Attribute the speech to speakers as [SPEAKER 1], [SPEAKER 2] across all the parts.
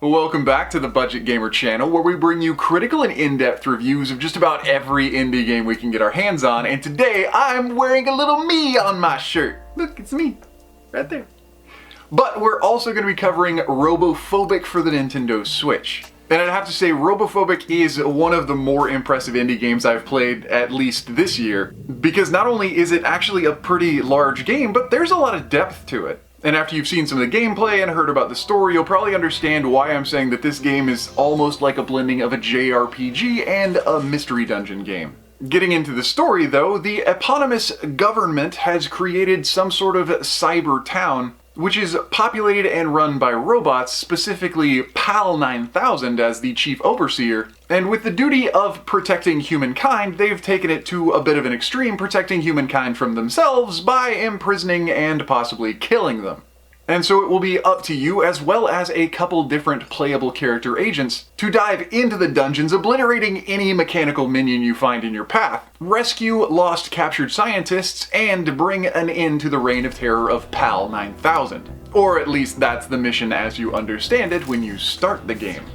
[SPEAKER 1] Welcome back to the Budget Gamer channel, where we bring you critical and in-depth reviews of just about every indie game we can get our hands on, and today I'm wearing a little me on my shirt. Look, it's me, right there. But we're also going to be covering RoboPhobik for the Nintendo Switch. And I'd have to say RoboPhobik is one of the more impressive indie games I've played, at least this year, because not only is it actually a pretty large game, but there's a lot of depth to it. And after you've seen some of the gameplay and heard about the story, you'll probably understand why I'm saying that this game is almost like a blending of a JRPG and a Mystery Dungeon game. Getting into the story though, the eponymous government has created some sort of cyber town, which is populated and run by robots, specifically PAL 9000 as the chief overseer, and with the duty of protecting humankind, they've taken it to a bit of an extreme, protecting humankind from themselves by imprisoning and possibly killing them. And so it will be up to you, as well as a couple different playable character agents, to dive into the dungeons, obliterating any mechanical minion you find in your path, rescue lost captured scientists, and bring an end to the reign of terror of PAL 9000. Or at least that's the mission as you understand it when you start the game.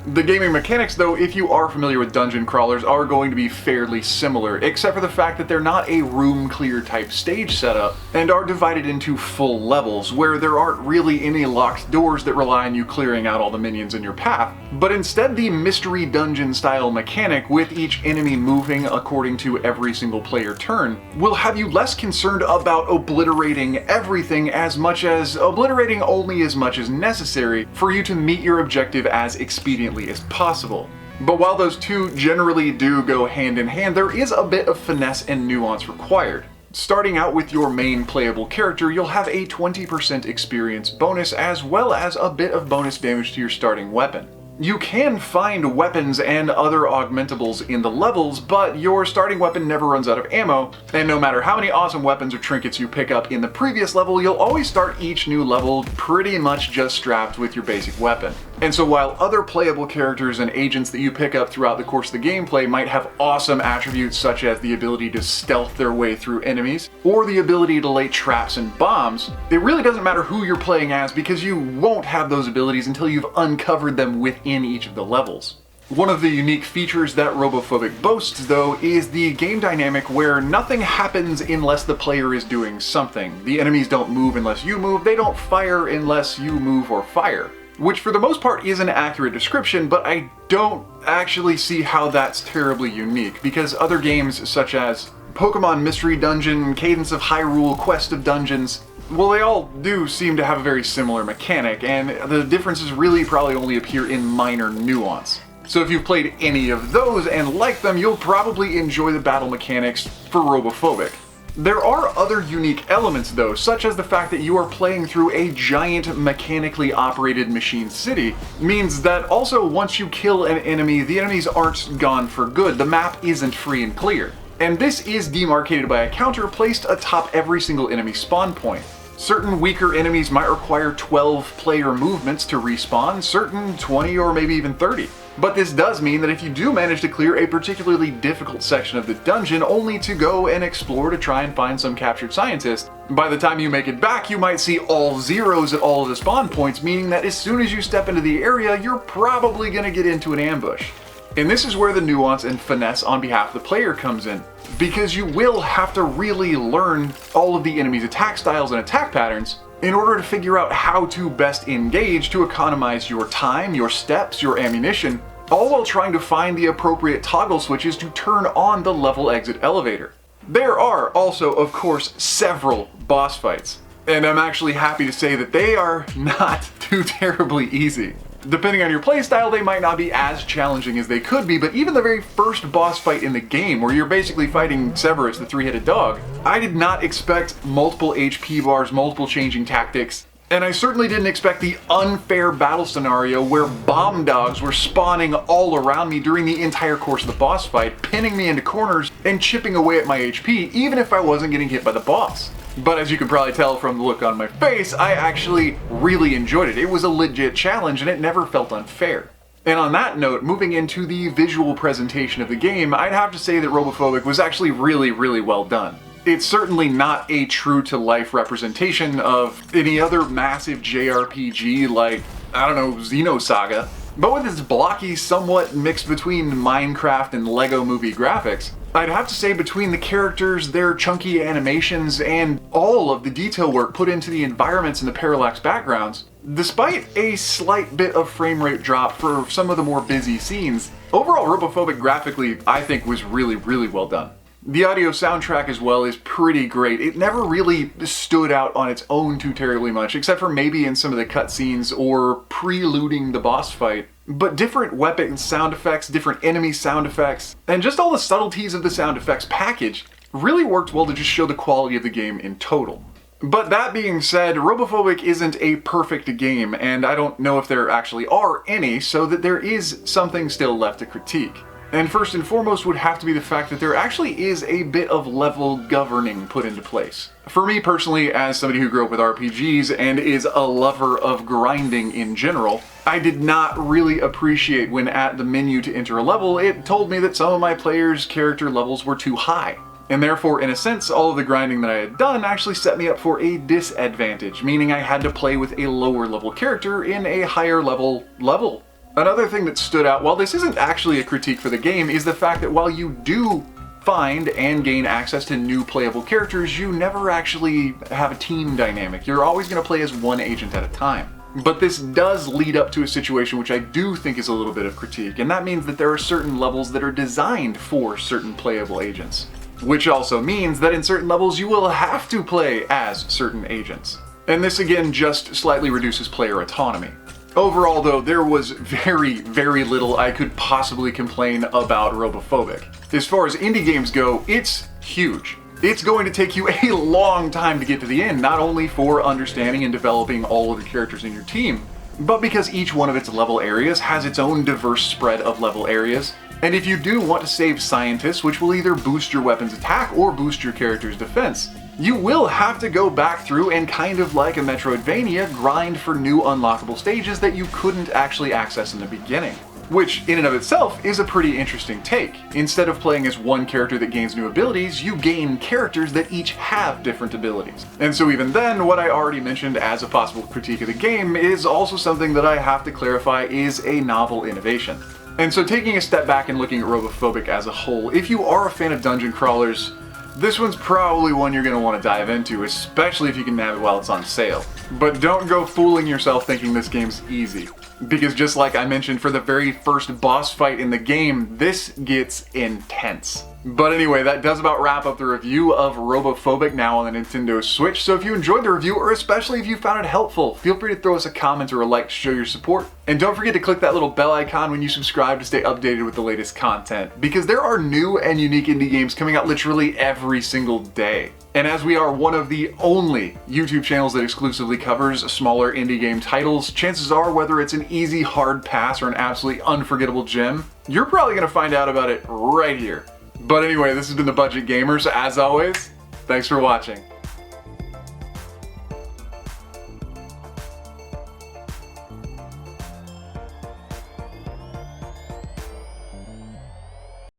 [SPEAKER 1] The gaming mechanics, though, if you are familiar with dungeon crawlers, are going to be fairly similar, except for the fact that they're not a room clear type stage setup, and are divided into full levels, where there aren't really any locked doors that rely on you clearing out all the minions in your path, but instead the Mystery Dungeon style mechanic, with each enemy moving according to every single player turn, will have you less concerned about obliterating everything as much as obliterating only as much as necessary for you to meet your objective as expediently as possible. But while those two generally do go hand in hand, there is a bit of finesse and nuance required. Starting out with your main playable character, you'll have a 20% experience bonus as well as a bit of bonus damage to your starting weapon. You can find weapons and other augmentables in the levels, but your starting weapon never runs out of ammo, and no matter how many awesome weapons or trinkets you pick up in the previous level, you'll always start each new level pretty much just strapped with your basic weapon. And so while other playable characters and agents that you pick up throughout the course of the gameplay might have awesome attributes such as the ability to stealth their way through enemies, or the ability to lay traps and bombs, it really doesn't matter who you're playing as because you won't have those abilities until you've uncovered them within each of the levels. One of the unique features that RoboPhobik boasts, though, is the game dynamic where nothing happens unless the player is doing something. The enemies don't move unless you move, they don't fire unless you move or fire. Which for the most part is an accurate description, but I don't actually see how that's terribly unique, because other games such as Pokemon Mystery Dungeon, Cadence of Hyrule, Quest of Dungeons, well, they all do seem to have a very similar mechanic, and the differences really probably only appear in minor nuance. So if you've played any of those and like them, you'll probably enjoy the battle mechanics for RoboPhobik. There are other unique elements though, such as the fact that you are playing through a giant mechanically operated machine city, means that also once you kill an enemy, the enemies aren't gone for good, the map isn't free and clear. And this is demarcated by a counter placed atop every single enemy spawn point. Certain weaker enemies might require 12 player movements to respawn, certain 20 or maybe even 30. But this does mean that if you do manage to clear a particularly difficult section of the dungeon only to go and explore to try and find some captured scientist, by the time you make it back you might see all zeros at all of the spawn points, meaning that as soon as you step into the area you're probably going to get into an ambush. And this is where the nuance and finesse on behalf of the player comes in, because you will have to really learn all of the enemy's attack styles and attack patterns in order to figure out how to best engage to economize your time, your steps, your ammunition, all while trying to find the appropriate toggle switches to turn on the level exit elevator. There are also, of course, several boss fights, and I'm actually happy to say that they are not too terribly easy. Depending on your playstyle, they might not be as challenging as they could be, but even the very first boss fight in the game, where you're basically fighting Cerberus, the three-headed dog, I did not expect multiple HP bars, multiple changing tactics, and I certainly didn't expect the unfair battle scenario where bomb dogs were spawning all around me during the entire course of the boss fight, pinning me into corners and chipping away at my HP, even if I wasn't getting hit by the boss. But as you can probably tell from the look on my face, I actually really enjoyed it. It was a legit challenge and it never felt unfair. And on that note, moving into the visual presentation of the game, I'd have to say that RoboPhobik was actually really well done. it's certainly not a true-to-life representation of any other massive JRPG like, I don't know, Xenosaga. But with its blocky, somewhat mixed between Minecraft and Lego Movie graphics, I'd have to say between the characters, their chunky animations, and all of the detail work put into the environments and the parallax backgrounds, despite a slight bit of frame rate drop for some of the more busy scenes, overall RoboPhobik graphically I think was really well done. The audio soundtrack as well is pretty great. It never really stood out on its own too terribly much, except for maybe in some of the cutscenes or preluding the boss fight. But different weapon sound effects, different enemy sound effects, and just all the subtleties of the sound effects package really worked well to just show the quality of the game in total. But that being said, RoboPhobik isn't a perfect game, and I don't know if there actually are any, so that there is something still left to critique. And first and foremost would have to be the fact that there actually is a bit of level governing put into place. For me personally, as somebody who grew up with RPGs and is a lover of grinding in general, I did not really appreciate when at the menu to enter a level, it told me that some of my players' character levels were too high. And therefore, in a sense, all of the grinding that I had done actually set me up for a disadvantage, meaning I had to play with a lower level character in a higher level. Another thing that stood out, while this isn't actually a critique for the game, is the fact that while you do find and gain access to new playable characters, you never actually have a team dynamic. You're always going to play as one agent at a time. But this does lead up to a situation which I do think is a little bit of critique, and that means that there are certain levels that are designed for certain playable agents. Which also means that in certain levels you will have to play as certain agents. And this again just slightly reduces player autonomy. Overall though, there was very little I could possibly complain about RoboPhobik. As far as indie games go, it's huge. It's going to take you a long time to get to the end, not only for understanding and developing all of the characters in your team, but because each one of its level areas has its own diverse spread of level areas. And if you do want to save scientists, which will either boost your weapon's attack or boost your character's defense, you will have to go back through and kind of like a Metroidvania, grind for new unlockable stages that you couldn't actually access in the beginning. Which, in and of itself, is a pretty interesting take. Instead of playing as one character that gains new abilities, you gain characters that each have different abilities. And so even then, what I already mentioned as a possible critique of the game is also something that I have to clarify is a novel innovation. And so taking a step back and looking at RoboPhobik as a whole, if you are a fan of dungeon crawlers, this one's probably one you're going to want to dive into, especially if you can nab it while it's on sale. But don't go fooling yourself thinking this game's easy. Because just like I mentioned for the very first boss fight in the game, this gets intense. But anyway, that does about wrap up the review of RoboPhobik now on the Nintendo Switch. So if you enjoyed the review, or especially if you found it helpful, feel free to throw us a comment or a like to show your support. And don't forget to click that little bell icon when you subscribe to stay updated with the latest content, because there are new and unique indie games coming out literally every single day. And as we are one of the only YouTube channels that exclusively covers smaller indie game titles, chances are whether it's an easy hard pass or an absolutely unforgettable gem, you're probably going to find out about it right here. But anyway, this has been The Budget Gamer, so as always, thanks for watching.